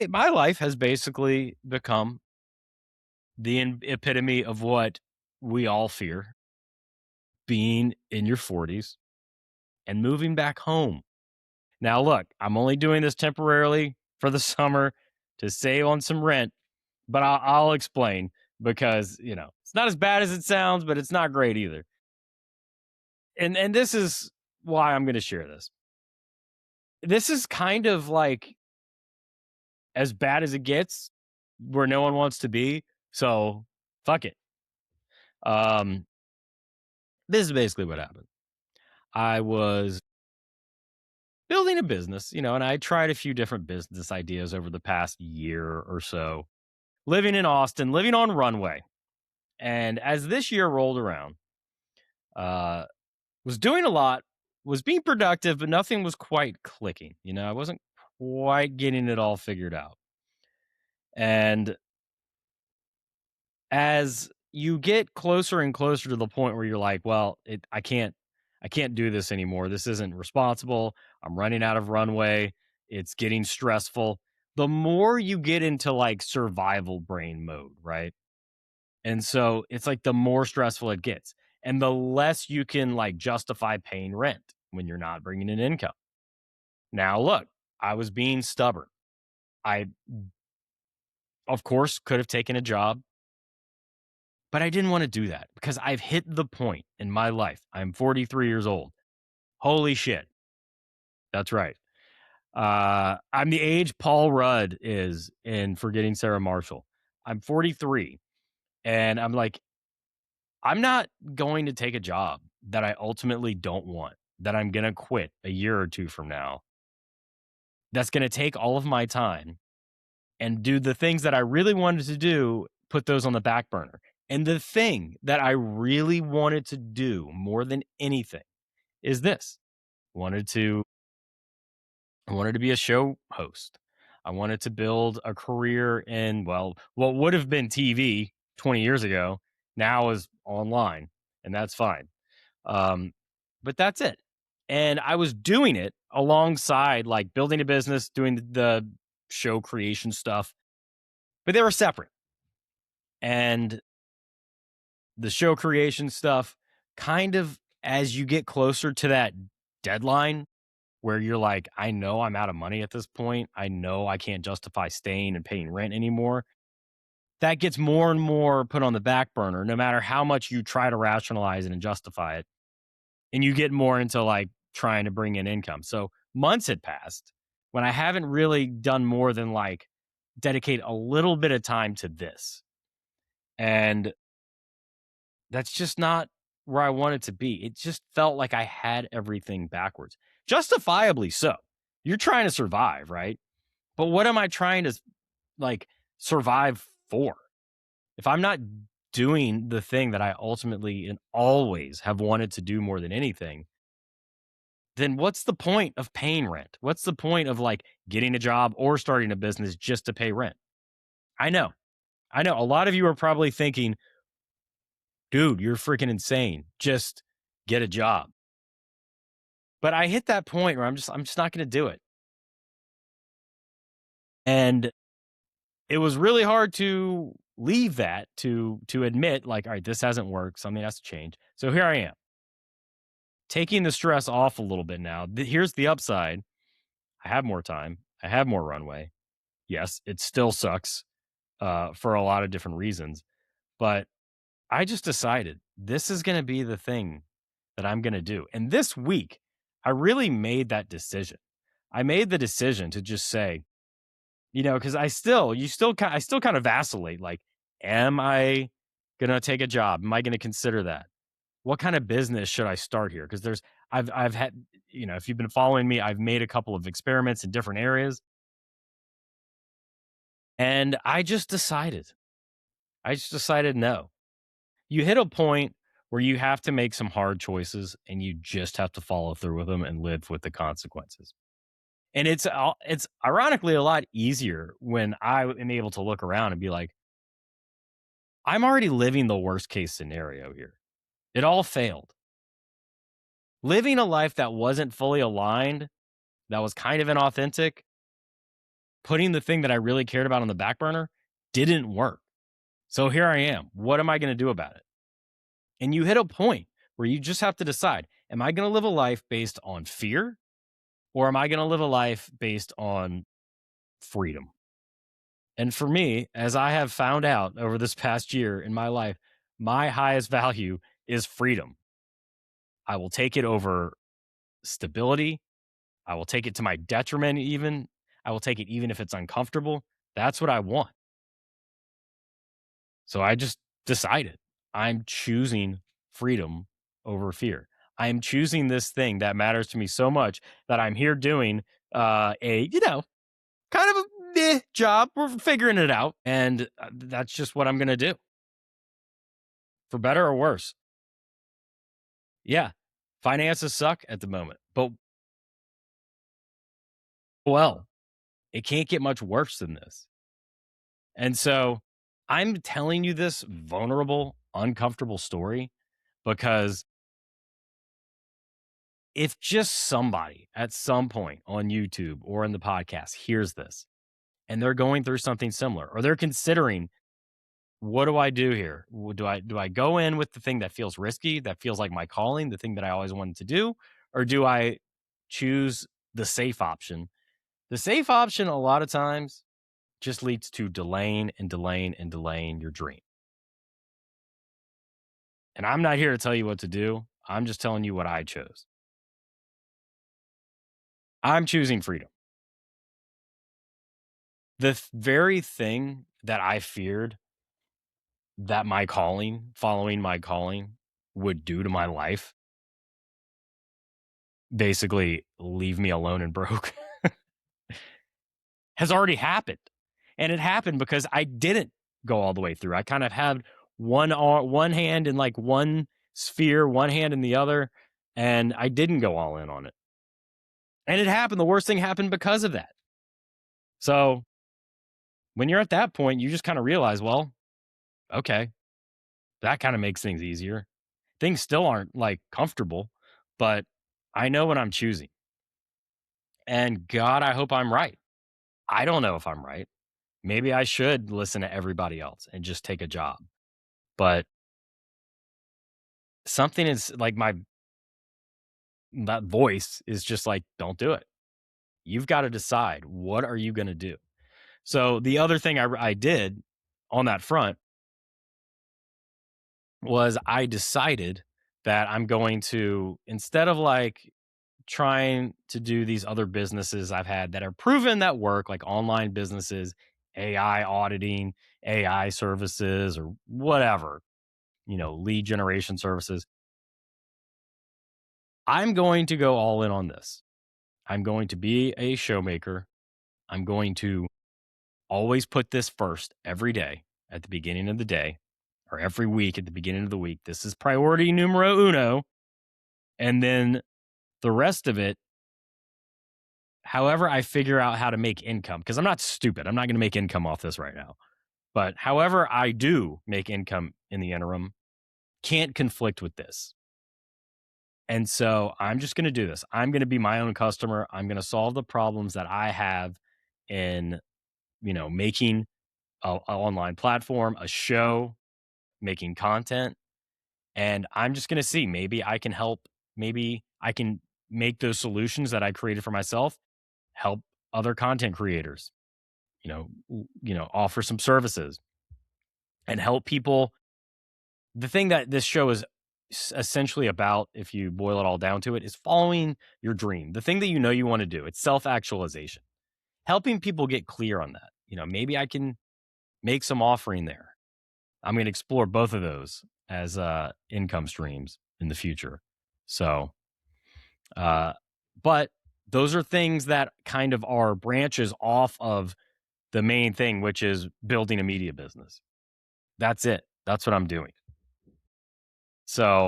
My life has basically become the epitome of what we all fear, being in your 40s and moving back home. Now, look, I'm only doing this temporarily for the summer to save on some rent, but I'll explain because, it's not as bad as it sounds, but it's not great either. And this is why I'm going to share this. This is kind of like as bad as it gets where no one wants to be. So fuck it. Um, this is basically what happened. I was building a business, and I tried a few different business ideas over the past year or so, living in Austin, living on runway. And as this year rolled around, uh, was doing a lot, was being productive, but nothing was quite clicking. I wasn't quite getting it all figured out. And as you get closer and closer to the point where you're like, well, I can't do this anymore. This isn't responsible. I'm running out of runway. It's getting stressful. The more you get into like survival brain mode, right? And so it's like the more stressful it gets and the less you can like justify paying rent when you're not bringing in income. Now, look, I was being stubborn. I, of course, could have taken a job. But I didn't wanna do that because I've hit the point in my life. I'm 43 years old. Holy shit. That's right. I'm the age Paul Rudd is in Forgetting Sarah Marshall. I'm 43, and I'm like, I'm not going to take a job that I ultimately don't want, that I'm gonna quit a year or 2 from now, that's gonna take all of my time and do the things that I really wanted to do, put those on the back burner. And the thing that I really wanted to do more than anything is this. Wanted to I wanted to be a show host. I wanted to build a career in, well, what would have been TV 20 years ago, now is online, and that's fine. Um, but that's it. And I was doing it alongside like building a business, doing the show creation stuff, but they were separate. And the show creation stuff, kind of as you get closer to that deadline where you're like, I know I'm out of money at this point. I know I can't justify staying and paying rent anymore. That gets more and more put on the back burner, no matter how much you try to rationalize it and justify it. And you get more into like trying to bring in income. So months had passed when I haven't really done more than like dedicate a little bit of time to this. And that's just not where I wanted to be. It just felt like I had everything backwards. Justifiably so. You're trying to survive, right? But what am I trying to like survive for? If I'm not doing the thing that I ultimately and always have wanted to do more than anything, then what's the point of paying rent? What's the point of like getting a job or starting a business just to pay rent? I know. I know a lot of you are probably thinking, dude, you're freaking insane. Just get a job. But I hit that point where I'm just not going to do it. And it was really hard to leave that to admit like, all right, this hasn't worked. Something has to change. So here I am, taking the stress off a little bit now. Here's the upside. I have more time. I have more runway. Yes, it still sucks for a lot of different reasons, but I just decided this is going to be the thing that I'm going to do. And this week, I really made that decision. I made the decision to just say, because I still kind of vacillate. Like, am I going to take a job? Am I going to consider that? What kind of business should I start here? Because I've had, if you've been following me, I've made a couple of experiments in different areas. And I just decided no. You hit a point where you have to make some hard choices and you just have to follow through with them and live with the consequences. And it's ironically a lot easier when I am able to look around and be like, I'm already living the worst case scenario here. It all failed. Living a life that wasn't fully aligned, that was kind of inauthentic, putting the thing that I really cared about on the back burner didn't work. So here I am. What am I going to do about it? And you hit a point where you just have to decide, am I going to live a life based on fear, or am I going to live a life based on freedom? And for me, as I have found out over this past year in my life, my highest value is freedom. I will take it over stability. I will take it to my detriment, even. I will take it even if it's uncomfortable. That's what I want. So I just decided I'm choosing freedom over fear. I am choosing this thing that matters to me so much that I'm here doing kind of a job. We're figuring it out. And that's just what I'm going to do, for better or worse. Yeah. Finances suck at the moment, but well, it can't get much worse than this. And so I'm telling you this vulnerable, uncomfortable story because if just somebody at some point on YouTube or in the podcast hears this and they're going through something similar, or they're considering, what do I do here? Do I go in with the thing that feels risky, that feels like my calling, the thing that I always wanted to do, or do I choose the safe option? The safe option a lot of times just leads to delaying and delaying and delaying your dream. And I'm not here to tell you what to do. I'm just telling you what I chose. I'm choosing freedom. The very thing that I feared that my calling, following my calling, would do to my life, basically leave me alone and broke, has already happened. And it happened because I didn't go all the way through. I kind of had one hand in like one sphere, one hand in the other, and I didn't go all in on it. And it happened. The worst thing happened because of that. So when you're at that point, you just kind of realize, well, okay, that kind of makes things easier. Things still aren't like comfortable, but I know what I'm choosing. And God, I hope I'm right. I don't know if I'm right. Maybe I should listen to everybody else and just take a job. But something is like that voice is just like, don't do it. You've got to decide, what are you going to do? So the other thing I did on that front was I decided that I'm going to, instead of like trying to do these other businesses I've had that are proven that work, like online businesses, AI auditing, AI services, or whatever, lead generation services. I'm going to go all in on this. I'm going to be a showmaker. I'm going to always put this first every day at the beginning of the day, or every week at the beginning of the week. This is priority numero uno. And then the rest of it, however I figure out how to make income, because I'm not stupid. I'm not going to make income off this right now. But however I do make income in the interim can't conflict with this. And so I'm just going to do this. I'm going to be my own customer. I'm going to solve the problems that I have in, making a online platform, a show, making content. And I'm just going to see, maybe I can help. Maybe I can make those solutions that I created for myself help other content creators, offer some services and help people. The thing that this show is essentially about, if you boil it all down to it, is following your dream, the thing that you want to do. It's self-actualization, helping people get clear on that. Maybe I can make some offering there. I'm going to explore both of those as income streams in the future. So, but those are things that kind of are branches off of the main thing, which is building a media business. That's it. That's what I'm doing. So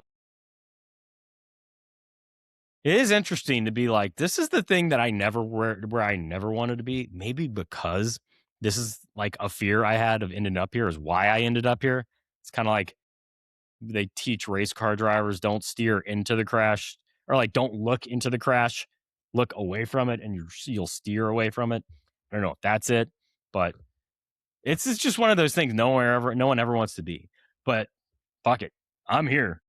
it is interesting to be like, this is the thing that I never where I never wanted to be. Maybe because this is like a fear I had of ending up here is why I ended up here. It's kind of like they teach race car drivers, don't steer into the crash, or like don't look into the crash, look away from it, and you'll steer away from it. I don't know if that's it, but it's just one of those things no one ever wants to be. But fuck it. I'm here.